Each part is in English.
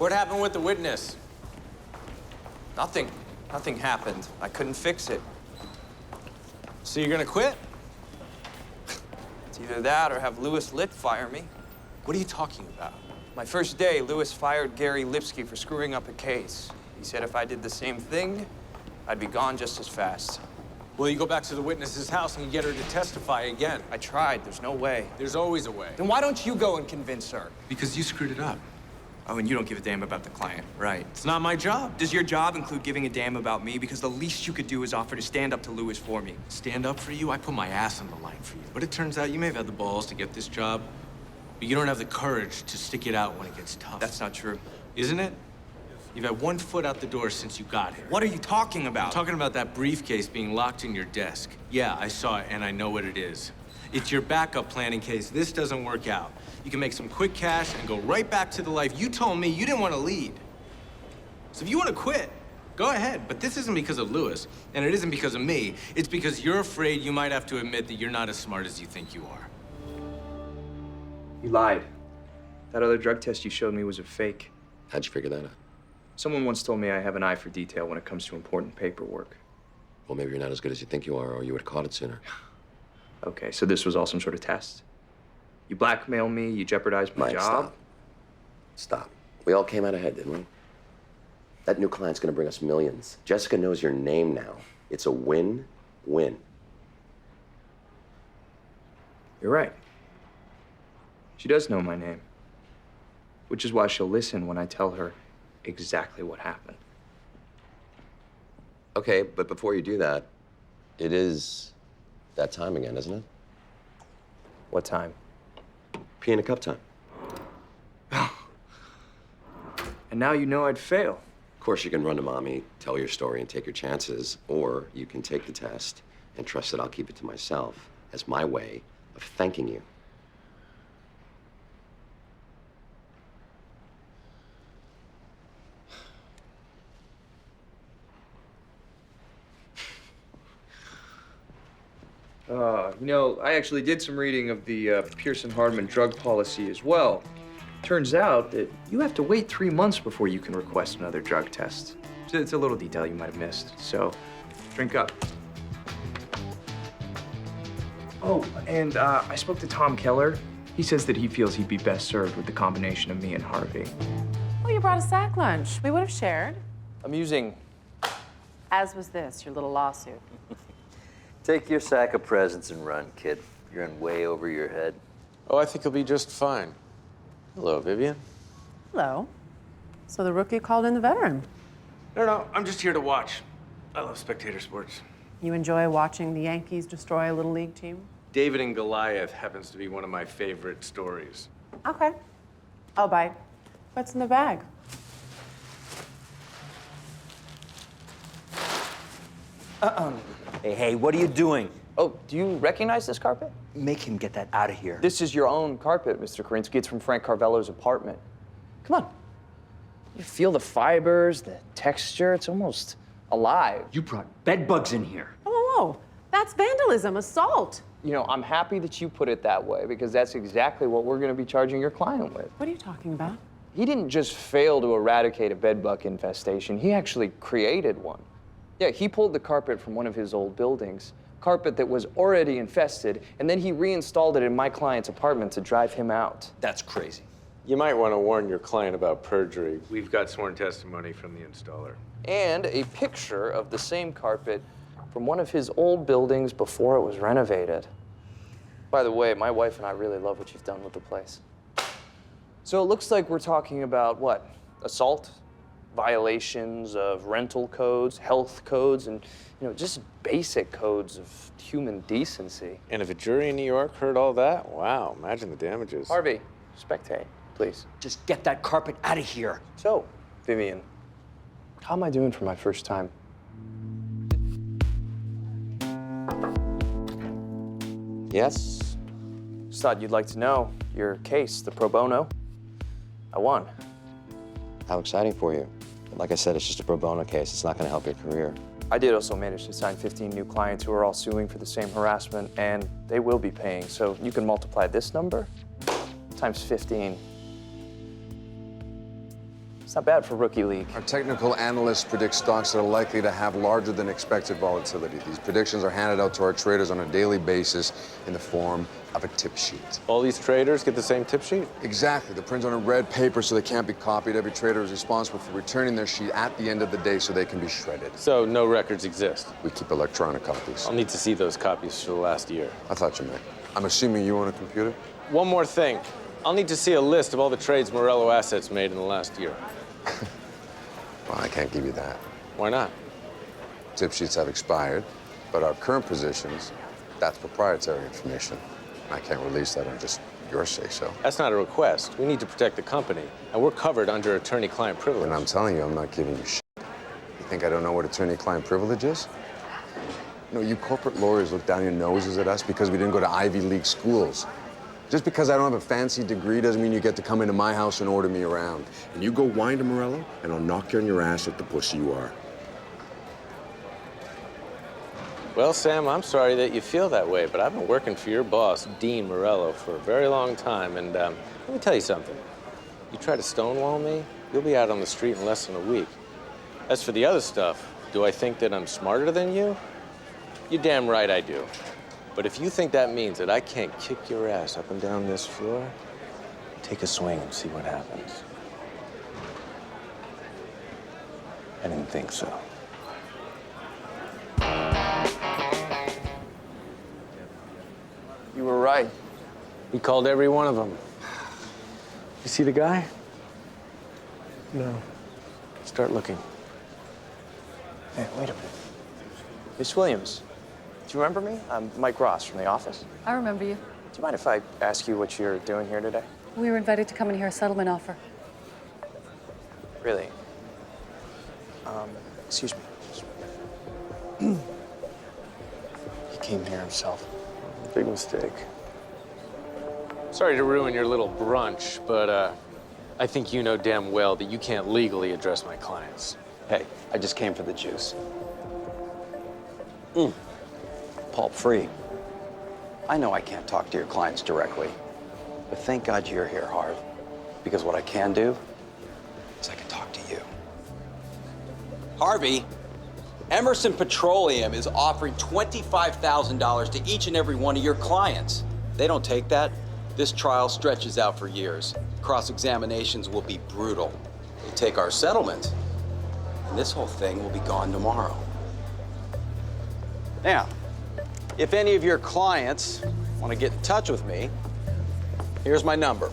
What happened with the witness? Nothing. Nothing happened. I couldn't fix it. So you're gonna quit? It's either that or have Louis Litt fire me. What are you talking about? My first day, Louis fired Gary Lipsky for screwing up a case. He said if I did the same thing, I'd be gone just as fast. Well, you go back to the witness's house and you get her to testify again. I tried. There's no way. There's always a way. Then why don't you go and convince her? Because you screwed it up. Oh, and you don't give a damn about the client, right? It's not my job. Does your job include giving a damn about me? Because the least you could do is offer to stand up to Louis for me. Stand up for you? I put my ass on the line for you. But it turns out you may have had the balls to get this job, but you don't have the courage to stick it out when it gets tough. That's not true. Isn't it? You've had 1 foot out the door since you got here. What are you talking about? I'm talking about that briefcase being locked in your desk. Yeah, I saw it, and I know what it is. It's your backup plan in case this doesn't work out. You can make some quick cash and go right back to the life you told me you didn't want to lead. So if you want to quit, go ahead. But this isn't because of Louis, and it isn't because of me. It's because you're afraid you might have to admit that you're not as smart as you think you are. You lied. That other drug test you showed me was a fake. How'd you figure that out? Someone once told me I have an eye for detail when it comes to important paperwork. Well, maybe you're not as good as you think you are, or you would have caught it sooner. Okay, so this was all some sort of test. You blackmail me, you jeopardize my Mike, job. stop. Stop. We all came out ahead, didn't we? That new client's gonna bring us millions. Jessica knows your name now. It's a win-win. You're right. She does know my name, which is why she'll listen when I tell her exactly what happened. Okay, but before you do that, it is that time again, isn't it? What time? Pee in a cup time. And now you know I'd fail. Of course, you can run to mommy, tell your story, and take your chances, or you can take the test and trust that I'll keep it to myself as my way of thanking you. You know, I actually did some reading of the Pearson-Hardman drug policy as well. Turns out that you have to wait 3 months before you can request another drug test. It's a little detail you might have missed, so drink up. Oh, and I spoke to Tom Keller. He says that he feels he'd be best served with the combination of me and Harvey. Well, you brought a sack lunch. We would have shared. Amusing. As was this, your little lawsuit. Take your sack of presents and run, kid. You're in way over your head. Oh, I think he'll be just fine. Hello, Vivian. Hello. So the rookie called in the veteran. No, I'm just here to watch. I love spectator sports. You enjoy watching the Yankees destroy a Little League team? David and Goliath happens to be one of my favorite stories. Okay. I'll bite. What's in the bag? Hey, what are you doing? Oh, do you recognize this carpet? Make him get that out of here. This is your own carpet, Mr. Karinsky. It's from Frank Carvello's apartment. Come on. You feel the fibers, the texture. It's almost alive. You brought bed bugs in here. Whoa. That's vandalism, assault. You know, I'm happy that you put it that way because that's exactly what we're going to be charging your client with. What are you talking about? He didn't just fail to eradicate a bedbug infestation. He actually created one. Yeah, he pulled the carpet from one of his old buildings, carpet that was already infested, and then he reinstalled it in my client's apartment to drive him out. That's crazy. You might want to warn your client about perjury. We've got sworn testimony from the installer. And a picture of the same carpet from one of his old buildings before it was renovated. By the way, my wife and I really love what you've done with the place. So it looks like we're talking about what? Assault? Violations of rental codes, health codes, and just basic codes of human decency. And if a jury in New York heard all that, wow, imagine the damages. Harvey, spectate, please. Just get that carpet out of here. So, Vivian, how am I doing for my first time? Yes? Just thought you'd like to know your case, the pro bono. I won. How exciting for you. But like I said, it's just a pro bono case. It's not going to help your career. I did also manage to sign 15 new clients who are all suing for the same harassment, and they will be paying. So you can multiply this number times 15. It's not bad for rookie league. Our technical analysts predict stocks that are likely to have larger than expected volatility. These predictions are handed out to our traders on a daily basis in the form of a tip sheet. All these traders get the same tip sheet? Exactly. They're printed on a red paper so they can't be copied. Every trader is responsible for returning their sheet at the end of the day so they can be shredded. So no records exist? We keep electronic copies. I'll need to see those copies for the last year. I thought you meant. I'm assuming you own a computer? One more thing. I'll need to see a list of all the trades Morello Assets made in the last year. Well, I can't give you that. Why not? Tip sheets have expired, but our current positions, that's proprietary information. I can't release that on just your say-so. That's not a request. We need to protect the company, and we're covered under attorney-client privilege. And I'm telling you, I'm not giving you shit. You think I don't know what attorney-client privilege is? No, you corporate lawyers look down your noses at us because we didn't go to Ivy League schools. Just because I don't have a fancy degree doesn't mean you get to come into my house and order me around. And you go whine to Morello, and I'll knock you on your ass like the pussy you are. Well, Sam, I'm sorry that you feel that way, but I've been working for your boss, Dean Morello, for a very long time, and let me tell you something. You try to stonewall me, you'll be out on the street in less than a week. As for the other stuff, do I think that I'm smarter than you? You're damn right I do. But if you think that means that I can't kick your ass up and down this floor, take a swing and see what happens. I didn't think so. You were right. He called every one of them. You see the guy? No. Start looking. Hey, wait a minute. Miss Williams, do you remember me? I'm Mike Ross from the office. I remember you. Do you mind if I ask you what you're doing here today? We were invited to come and hear a settlement offer. Really? Excuse me. He came here himself. Big mistake. Sorry to ruin your little brunch, but I think you know damn well that you can't legally address my clients. Hey, I just came for the juice. Pulp free. I know I can't talk to your clients directly, but thank God you're here, Harv. Because what I can do is I can talk to you. Harvey, Emerson Petroleum is offering $25,000 to each and every one of your clients. They don't take that. This trial stretches out for years. Cross-examinations will be brutal. They take our settlement, and this whole thing will be gone tomorrow. Now, if any of your clients want to get in touch with me, here's my number.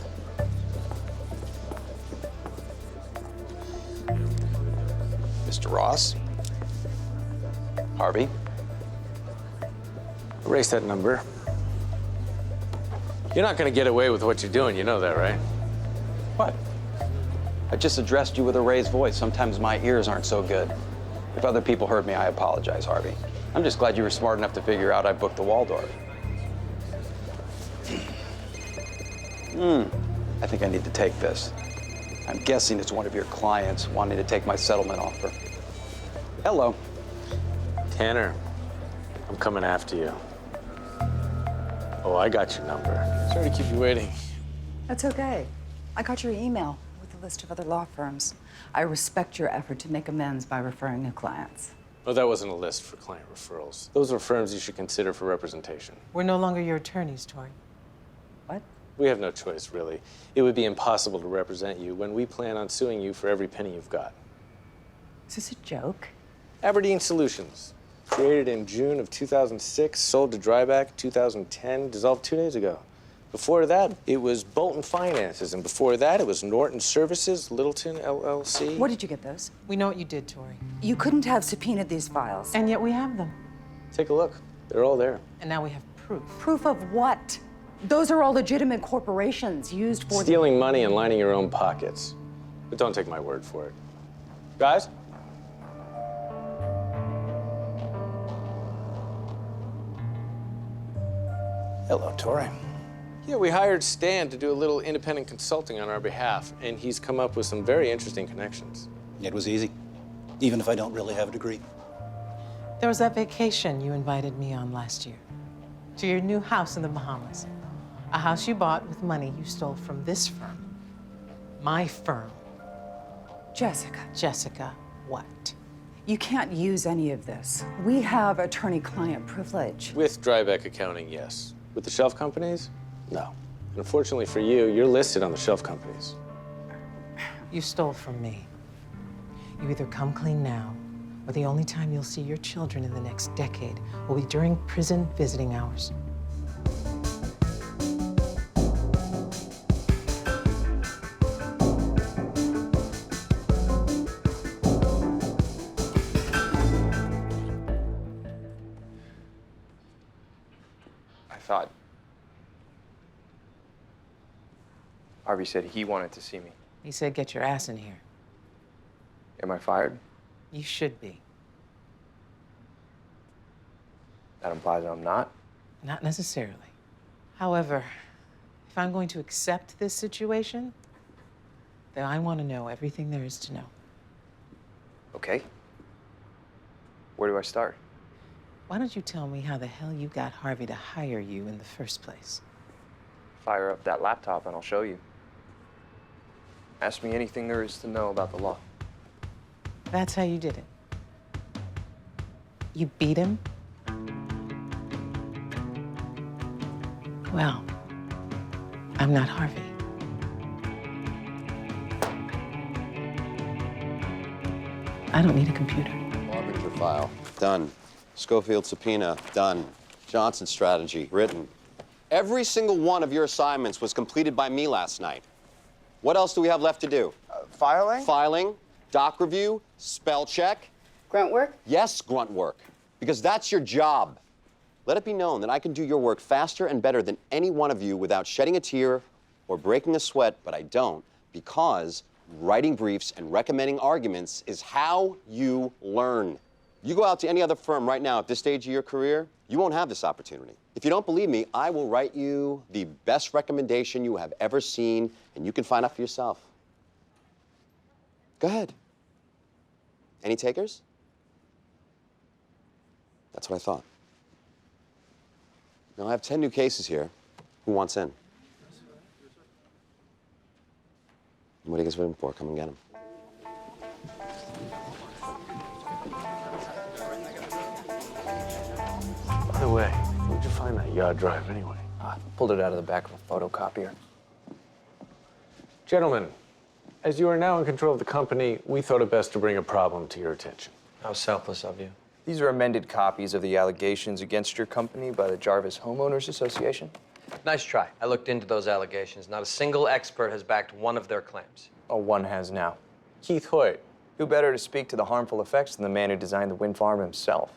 Mr. Ross, Harvey. Erase that number. You're not gonna get away with what you're doing, you know that, right? What? I just addressed you with a raised voice. Sometimes my ears aren't so good. If other people heard me, I apologize, Harvey. I'm just glad you were smart enough to figure out I booked the Waldorf. I think I need to take this. I'm guessing it's one of your clients wanting to take my settlement offer. Hello. Tanner, I'm coming after you. Oh, I got your number. Sorry to keep you waiting. That's okay. I got your email with a list of other law firms. I respect your effort to make amends by referring new clients. Oh, that wasn't a list for client referrals. Those are firms you should consider for representation. We're no longer your attorneys, Tori. What? We have no choice, really. It would be impossible to represent you when we plan on suing you for every penny you've got. Is this a joke? Aberdeen Solutions. Created in June of 2006, sold to Dryback 2010, dissolved 2 days ago. Before that, it was Bolton Finances, and before that, it was Norton Services, Littleton, LLC. Where did you get those? We know what you did, Tori. You couldn't have subpoenaed these files. And yet we have them. Take a look. They're all there. And now we have proof. Proof of what? Those are all legitimate corporations used for Stealing money and lining your own pockets. But don't take my word for it. Guys? Hello, Tori. Yeah, we hired Stan to do a little independent consulting on our behalf, and he's come up with some very interesting connections. It was easy, even if I don't really have a degree. There was that vacation you invited me on last year. To your new house in the Bahamas. A house you bought with money you stole from this firm. My firm. Jessica. Jessica, what? You can't use any of this. We have attorney-client privilege. With dryback accounting, yes. With the shelf companies, no. Unfortunately for you, you're listed on the shelf companies. You stole from me. You either come clean now, or the only time you'll see your children in the next decade will be during prison visiting hours. Thought Harvey said he wanted to see me. He said, get your ass in here. Am I fired? You should be. That implies I'm not. Not necessarily. However, if I'm going to accept this situation, then I want to know everything there is to know. Okay. Where do I start? Why don't you tell me how the hell you got Harvey to hire you in the first place? Fire up that laptop and I'll show you. Ask me anything there is to know about the law. That's how you did it. You beat him? Well, I'm not Harvey. I don't need a computer. Harbinger file, done. Schofield subpoena, done. Johnson strategy, written. Every single one of your assignments was completed by me last night. What else do we have left to do? Filing? Filing, doc review, spell check. Grunt work? Yes, grunt work, because that's your job. Let it be known that I can do your work faster and better than any one of you without shedding a tear or breaking a sweat, but I don't, because writing briefs and recommending arguments is how you learn. You go out to any other firm right now at this stage of your career, you won't have this opportunity. If you don't believe me, I will write you the best recommendation you have ever seen, and you can find out for yourself. Go ahead. Any takers? That's what I thought. Now, I have 10 new cases here. Who wants in? What are you guys waiting for? Come and get them. By the way, where'd you find that yard drive anyway? Pulled it out of the back of a photocopier. Gentlemen, as you are now in control of the company, we thought it best to bring a problem to your attention. How selfless of you. These are amended copies of the allegations against your company by the Jarvis Homeowners Association. Nice try. I looked into those allegations. Not a single expert has backed one of their claims. Oh, one has now. Keith Hoyt. Who better to speak to the harmful effects than the man who designed the wind farm himself?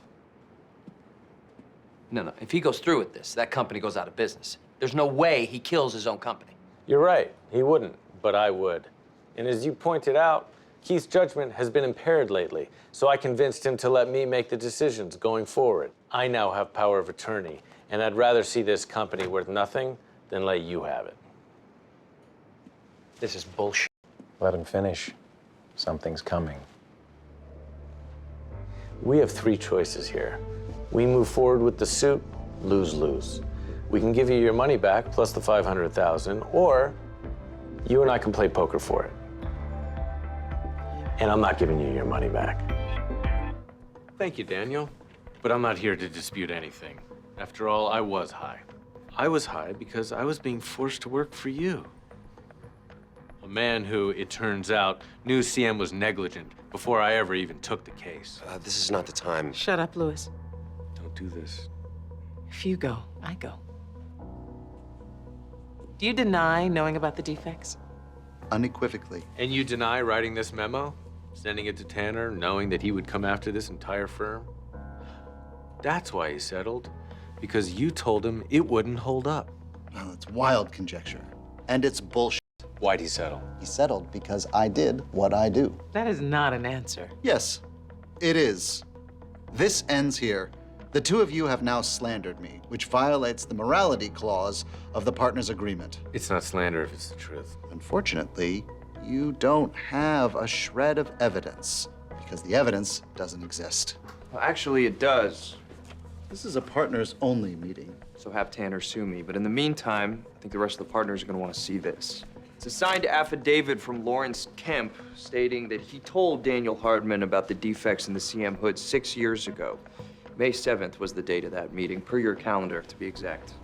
No. If he goes through with this, that company goes out of business. There's no way he kills his own company. You're right. He wouldn't, but I would. And as you pointed out, Keith's judgment has been impaired lately, so I convinced him to let me make the decisions going forward. I now have power of attorney, and I'd rather see this company worth nothing than let you have it. This is bullshit. Let him finish. Something's coming. We have three choices here. We move forward with the suit, lose-lose. We can give you your money back plus the $500,000, or you and I can play poker for it. And I'm not giving you your money back. Thank you, Daniel. But I'm not here to dispute anything. After all, I was high. I was high because I was being forced to work for you. A man who, it turns out, knew CM was negligent before I ever even took the case. This is not the time. Shut up, Louis. Don't do this. If you go, I go. Do you deny knowing about the defects? Unequivocally. And you deny writing this memo? Sending it to Tanner, knowing that he would come after this entire firm? That's why he settled. Because you told him it wouldn't hold up. Well, it's wild conjecture. And it's bullshit. Why'd he settle? He settled because I did what I do. That is not an answer. Yes, it is. This ends here. The two of you have now slandered me, which violates the morality clause of the partners' agreement. It's not slander if it's the truth. Unfortunately, you don't have a shred of evidence because the evidence doesn't exist. Well, actually, it does. This is a partners-only meeting. So have Tanner sue me. But in the meantime, I think the rest of the partners are going to want to see this. It's a signed affidavit from Lawrence Kemp stating that he told Daniel Hardman about the defects in the CM hood 6 years ago. May 7th was the date of that meeting, per your calendar, to be exact.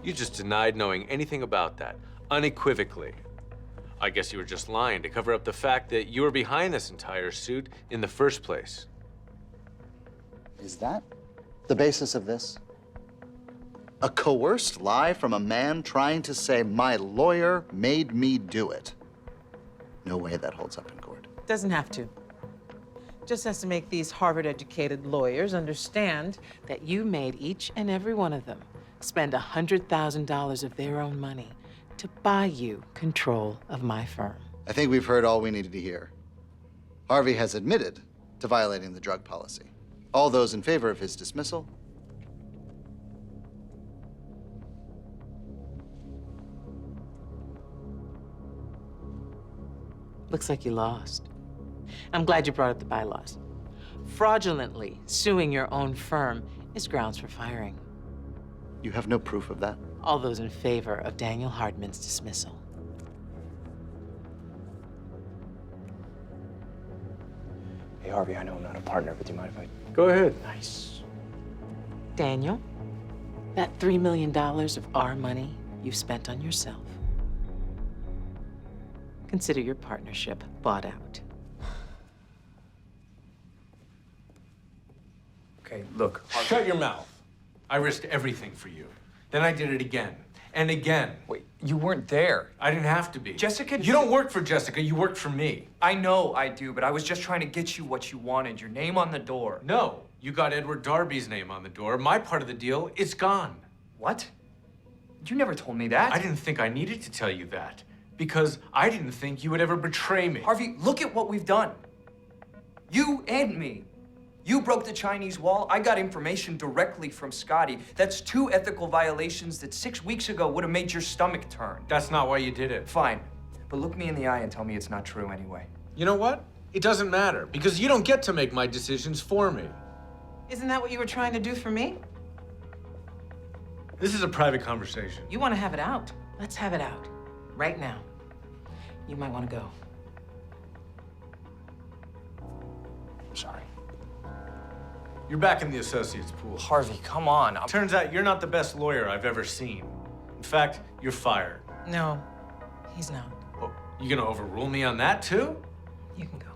You just denied knowing anything about that, unequivocally. I guess you were just lying to cover up the fact that you were behind this entire suit in the first place. Is that the basis of this? A coerced lie from a man trying to say, my lawyer made me do it. No way that holds up in court. Doesn't have to. Just has to make these Harvard-educated lawyers understand that you made each and every one of them spend $100,000 of their own money to buy you control of my firm. I think we've heard all we needed to hear. Harvey has admitted to violating the drug policy. All those in favor of his dismissal? Looks like you lost. I'm glad you brought up the bylaws. Fraudulently suing your own firm is grounds for firing. You have no proof of that? All those in favor of Daniel Hardman's dismissal. Hey, Harvey, I know I'm not a partner, but do you mind if I... Go ahead. Nice. Daniel, that $3 million of our money you've spent on yourself, consider your partnership bought out. Okay, look. Shut your mouth. I risked everything for you. Then I did it again and again. Wait, you weren't there. I didn't have to be. Jessica... You don't work for Jessica, you work for me. I know I do, but I was just trying to get you what you wanted, your name on the door. No, you got Edward Darby's name on the door. My part of the deal, it's gone. What? You never told me that. I didn't think I needed to tell you that because I didn't think you would ever betray me. Harvey, look at what we've done. You and me. You broke the Chinese wall. I got information directly from Scotty. That's 2 ethical violations that 6 weeks ago would have made your stomach turn. That's not why you did it. Fine, but look me in the eye and tell me it's not true anyway. You know what? It doesn't matter because you don't get to make my decisions for me. Isn't that what you were trying to do for me? This is a private conversation. You want to have it out? Let's have it out. Right now. You might want to go. I'm sorry. You're back in the associates pool. Harvey, come on. Turns out you're not the best lawyer I've ever seen. In fact, you're fired. No, he's not. Oh, you gonna overrule me on that too? You can go.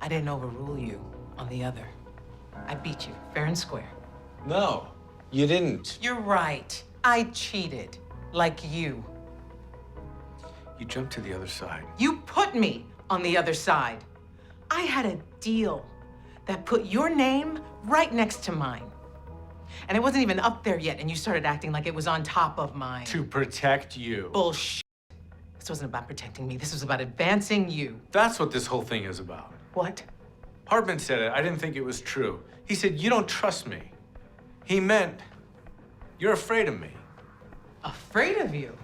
I didn't overrule you on the other. I beat you fair and square. No, you didn't. You're right. I cheated, like you. You jumped to the other side. You put me on the other side. I had a deal that put your name right next to mine. And it wasn't even up there yet, and you started acting like it was on top of mine. To protect you. Bullshit. This wasn't about protecting me. This was about advancing you. That's what this whole thing is about. What? Hardman said it. I didn't think it was true. He said, you don't trust me. He meant, you're afraid of me. Afraid of you?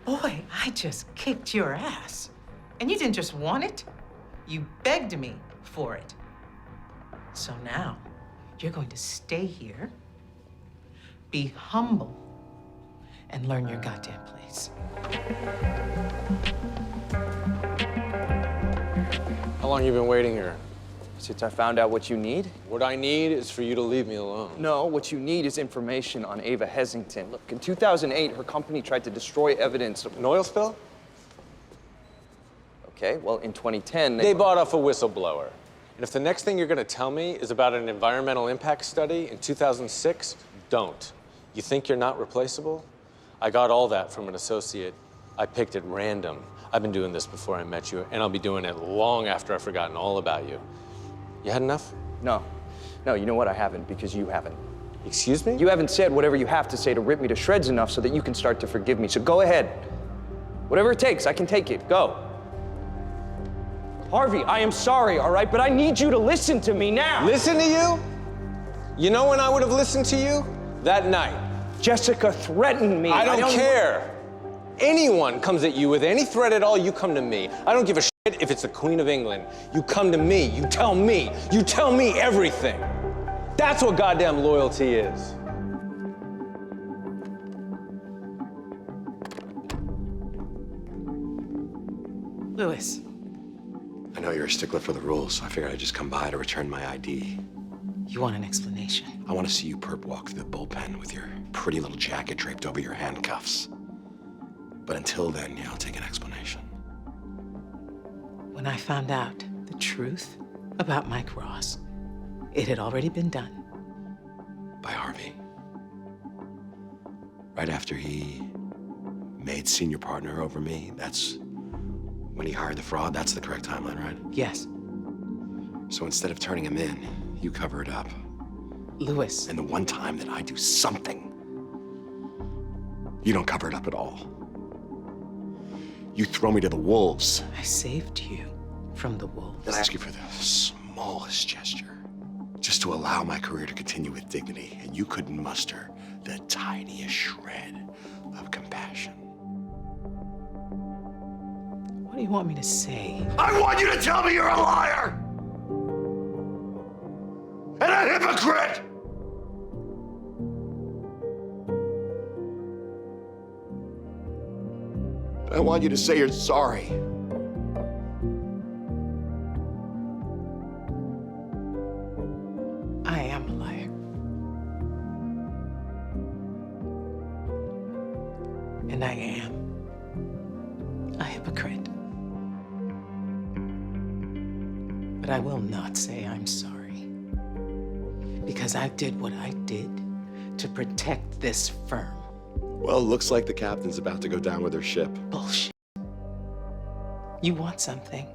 Boy, I just kicked your ass. And you didn't just want it, you begged me for it. So now, you're going to stay here, be humble, and learn your goddamn place. How long you been waiting here? Since I found out what you need? What I need is for you to leave me alone. No, what you need is information on Ava Hesington. Look, in 2008, her company tried to destroy evidence of an oil spill? Okay, well, in 2010, They bought off a whistleblower. And if the next thing you're gonna tell me is about an environmental impact study in 2006, don't. You think you're not replaceable? I got all that from an associate. I picked at random. I've been doing this before I met you, and I'll be doing it long after I've forgotten all about you. You had enough? No. No, you know what? I haven't, because you haven't. Excuse me? You haven't said whatever you have to say to rip me to shreds enough so that you can start to forgive me. So go ahead. Whatever it takes, I can take it. Go. Harvey, I am sorry, all right? But I need you to listen to me now. Listen to you? You know when I would have listened to you? That night. Jessica threatened me. I don't care. Anyone comes at you with any threat at all, you come to me. I don't give a If it's the Queen of England, you come to me, you tell me everything. That's what goddamn loyalty is. Louis. I know you're a stickler for the rules, so I figured I'd just come by to return my ID. You want an explanation? I want to see you perp walk through the bullpen with your pretty little jacket draped over your handcuffs. But until then, yeah, I'll take an explanation. When I found out the truth about Mike Ross, it had already been done. By Harvey. Right after he made senior partner over me, that's when he hired the fraud. That's the correct timeline, right? Yes. So instead of turning him in, you cover it up. Louis. And the one time that I do something, you don't cover it up at all. You throw me to the wolves. I saved you from the wolves. And I ask you for the smallest gesture, just to allow my career to continue with dignity, and you couldn't muster the tiniest shred of compassion. What do you want me to say? I want you to tell me you're a liar! And a hypocrite! I want you to say you're sorry. I am a liar. And I am a hypocrite. But I will not say I'm sorry. Because I did what I did to protect this firm. Well, looks like the captain's about to go down with her ship. Bullshit. You want something?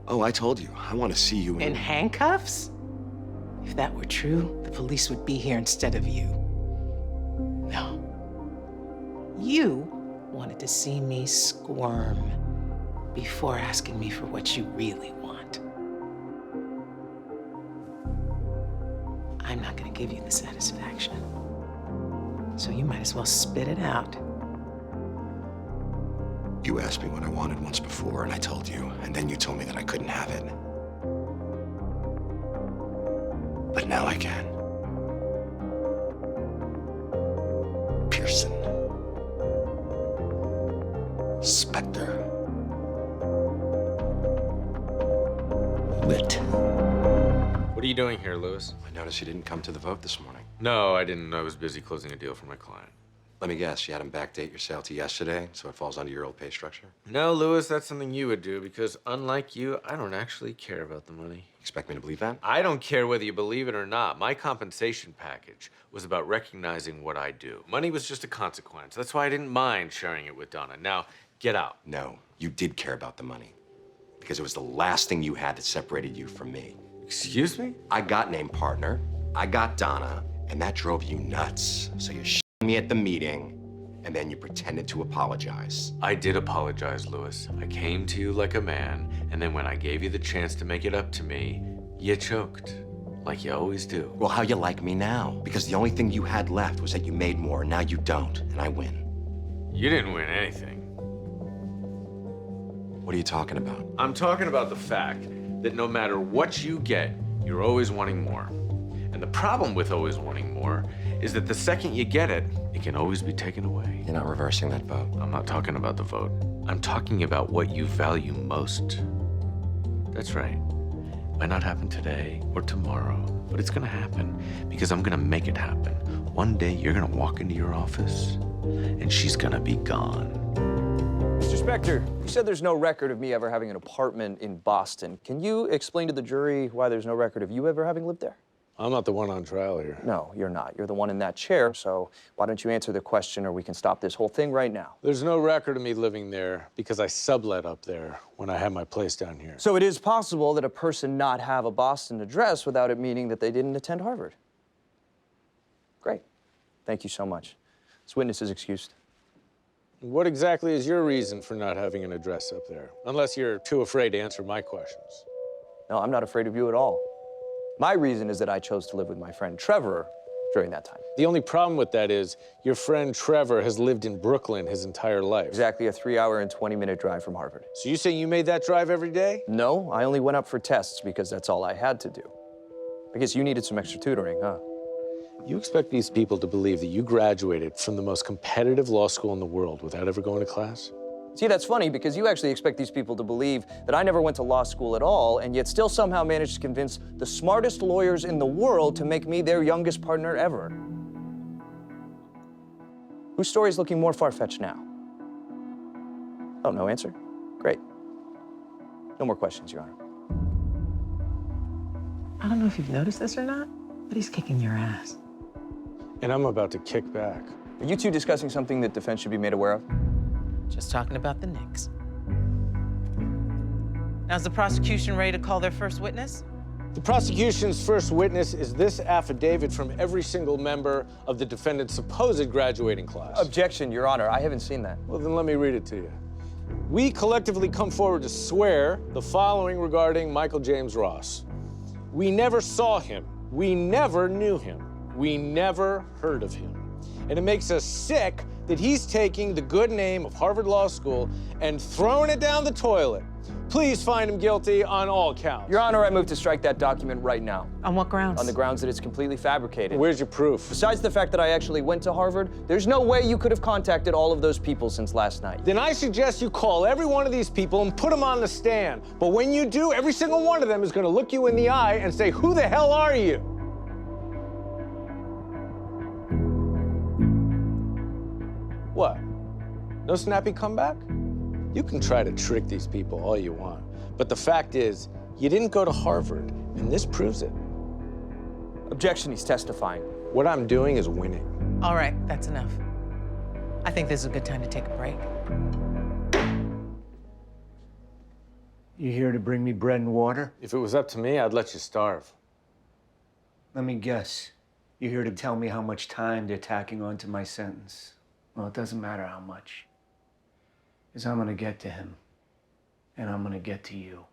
Oh, I told you. I want to see you In handcuffs? If that were true, the police would be here instead of you. No. You wanted to see me squirm before asking me for what you really want. I'm not gonna give you the satisfaction. So you might as well spit it out. You asked me what I wanted once before, and I told you, and then you told me that I couldn't have it. But now I can. Pearson. Specter. Lit. What are you doing here, Louis? I noticed you didn't come to the vote this morning. No, I didn't. I was busy closing a deal for my client. Let me guess, you had him backdate your sale to yesterday, so it falls under your old pay structure? No, Louis, that's something you would do because unlike you, I don't actually care about the money. Expect me to believe that? I don't care whether you believe it or not. My compensation package was about recognizing what I do. Money was just a consequence. That's why I didn't mind sharing it with Donna. Now, get out. No, you did care about the money. Because it was the last thing you had that separated you from me. Excuse me? I got named partner, I got Donna, and that drove you nuts. So you me at the meeting, and then you pretended to apologize. I did apologize, Louis. I came to you like a man, and then when I gave you the chance to make it up to me, you choked, like you always do. Well, how you like me now? Because the only thing you had left was that you made more, and now you don't, and I win. You didn't win anything. What are you talking about? I'm talking about the fact that no matter what you get, you're always wanting more. And the problem with always wanting more is that the second you get it, it can always be taken away. You're not reversing that vote. I'm not talking about the vote. I'm talking about what you value most. That's right. Might not happen today or tomorrow, but it's gonna happen because I'm gonna make it happen. One day you're gonna walk into your office and she's gonna be gone. Mr. Specter, you said there's no record of me ever having an apartment in Boston. Can you explain to the jury why there's no record of you ever having lived there? I'm not the one on trial here. No, you're not. You're the one in that chair, so why don't you answer the question or we can stop this whole thing right now. There's no record of me living there because I sublet up there when I had my place down here. So it is possible that a person not have a Boston address without it meaning that they didn't attend Harvard. Great. Thank you so much. This witness is excused. What exactly is your reason for not having an address up there? Unless you're too afraid to answer my questions. No, I'm not afraid of you at all. My reason is that I chose to live with my friend Trevor during that time. The only problem with that is your friend Trevor has lived in Brooklyn his entire life. Exactly a 3-hour and 20-minute drive from Harvard. So you say you made that drive every day? No, I only went up for tests because that's all I had to do. I guess you needed some extra tutoring, huh? You expect these people to believe that you graduated from the most competitive law school in the world without ever going to class? See, that's funny because you actually expect these people to believe that I never went to law school at all and yet still somehow managed to convince the smartest lawyers in the world to make me their youngest partner ever. Whose story is looking more far-fetched now? Oh, no answer? Great. No more questions, Your Honor. I don't know if you've noticed this or not, but he's kicking your ass. And I'm about to kick back. Are you two discussing something that defense should be made aware of? Just talking about the Knicks. Now, is the prosecution ready to call their first witness? The prosecution's first witness is this affidavit from every single member of the defendant's supposed graduating class. Objection, Your Honor. I haven't seen that. Well, then let me read it to you. We collectively come forward to swear the following regarding Michael James Ross. We never saw him. We never knew him. We never heard of him. And it makes us sick that he's taking the good name of Harvard Law School and throwing it down the toilet. Please find him guilty on all counts. Your Honor, I move to strike that document right now. On what grounds? On the grounds that it's completely fabricated. Where's your proof? Besides the fact that I actually went to Harvard, there's no way you could have contacted all of those people since last night. Then I suggest you call every one of these people and put them on the stand. But when you do, every single one of them is going to look you in the eye and say, "Who the hell are you?" What? No snappy comeback? You can try to trick these people all you want, but the fact is, you didn't go to Harvard, and this proves it. Objection, he's testifying. What I'm doing is winning. All right, that's enough. I think this is a good time to take a break. You here to bring me bread and water? If it was up to me, I'd let you starve. Let me guess. You're here to tell me how much time they're tacking onto my sentence. Well, it doesn't matter how much. Because I'm gonna get to him. And I'm gonna get to you.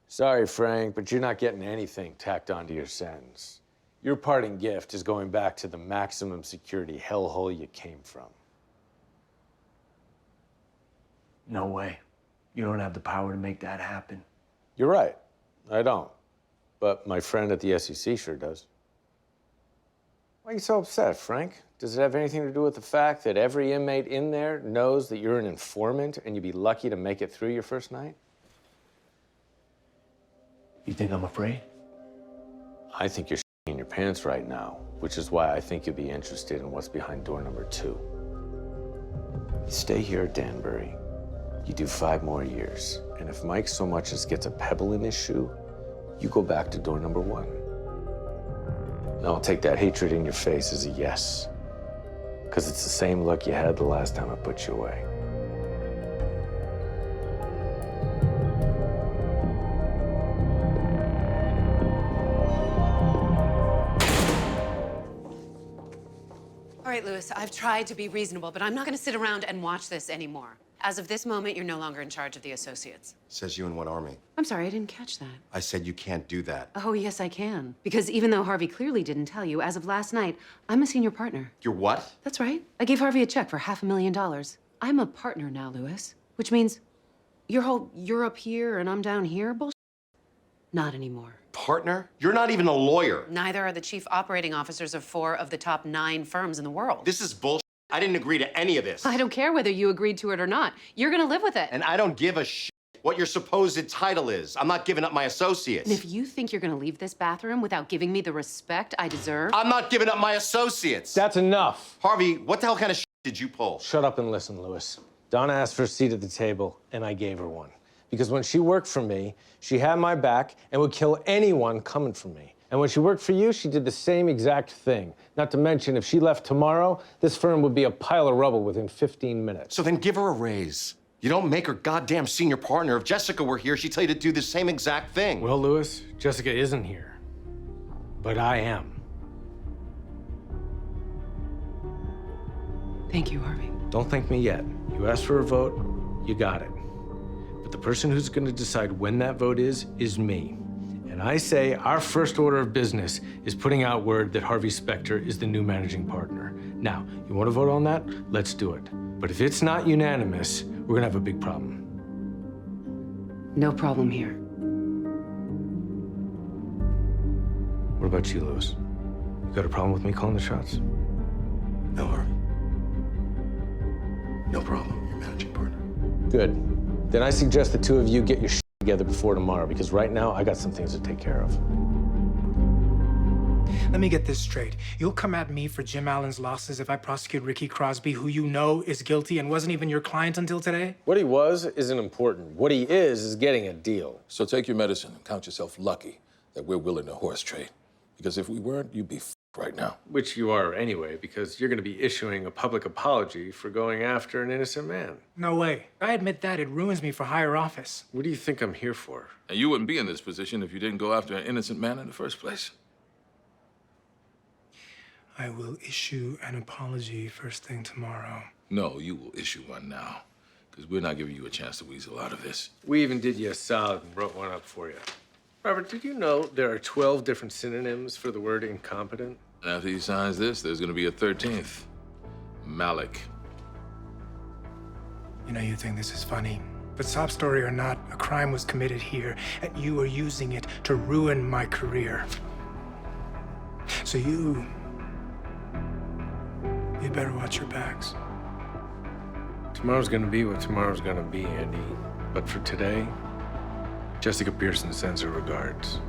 Sorry, Frank, but you're not getting anything tacked onto your sentence. Your parting gift is going back to the maximum security hellhole you came from. No way. You don't have the power to make that happen. You're right. I don't. But my friend at the SEC sure does. Why are you so upset, Frank? Does it have anything to do with the fact that every inmate in there knows that you're an informant and you'd be lucky to make it through your first night? You think I'm afraid? I think you're in your pants right now, which is why I think you'll be interested in what's behind door number 2. You stay here at Danbury. You do 5 more years. And if Mike so much as gets a pebble in his shoe, you go back to door number 1. Now I'll take that hatred in your face as a yes. Because it's the same look you had the last time I put you away. All right, Louis, I've tried to be reasonable, but I'm not going to sit around and watch this anymore. As of this moment, you're no longer in charge of the associates. Says you in what army? I'm sorry, I didn't catch that. I said you can't do that. Oh, yes, I can. Because even though Harvey clearly didn't tell you, as of last night, I'm a senior partner. You're what? That's right. I gave Harvey a check for $500,000. I'm a partner now, Louis, which means your whole you're up here and I'm down here bullshit? Not anymore. Partner? You're not even a lawyer. Neither are the chief operating officers of 4 of the top 9 firms in the world. This is bullshit. I didn't agree to any of this. I don't care whether you agreed to it or not. You're gonna live with it. And I don't give a shit what your supposed title is. I'm not giving up my associates. And if you think you're gonna leave this bathroom without giving me the respect I deserve... I'm not giving up my associates. That's enough. Harvey, what the hell kind of shit did you pull? Shut up and listen, Louis. Donna asked for a seat at the table, and I gave her one. Because when she worked for me, she had my back and would kill anyone coming for me. And when she worked for you, she did the same exact thing. Not to mention, if she left tomorrow, this firm would be a pile of rubble within 15 minutes. So then give her a raise. You don't make her goddamn senior partner. If Jessica were here, she'd tell you to do the same exact thing. Well, Louis, Jessica isn't here. But I am. Thank you, Harvey. Don't thank me yet. You asked for a vote, you got it. But the person who's going to decide when that vote is me. And And I say our first order of business is putting out word that Harvey Specter is the new managing partner. Now, you want to vote on that? Let's do it. But if it's not unanimous, we're gonna have a big problem. No problem here. What about you, Louis? You got a problem with me calling the shots? No, Harvey. No problem. You're managing partner. Good. Then I suggest the two of you get your shit together before tomorrow, because right now I got some things to take care of. Let me get this straight. You'll come at me for Jim Allen's losses if I prosecute Ricky Crosby, who you know is guilty and wasn't even your client until today? What he was isn't important. What he is getting a deal. So take your medicine and count yourself lucky that we're willing to horse trade. Because if we weren't, you'd be f***ed right now. Which you are anyway, because you're going to be issuing a public apology for going after an innocent man. No way. I admit that. It ruins me for higher office. What do you think I'm here for? And you wouldn't be in this position if you didn't go after an innocent man in the first place. I will issue an apology first thing tomorrow. No, you will issue one now. Because we're not giving you a chance to weasel out of this. We even did you a solid and wrote one up for you. Robert, did you know there are 12 different synonyms for the word incompetent? After he signs this, there's going to be a 13th. Malik. You know, you think this is funny, but sob story or not, a crime was committed here, and you are using it to ruin my career. So you'd better watch your backs. Tomorrow's gonna be what tomorrow's gonna be, Andy. But for today, Jessica Pearson sends her regards.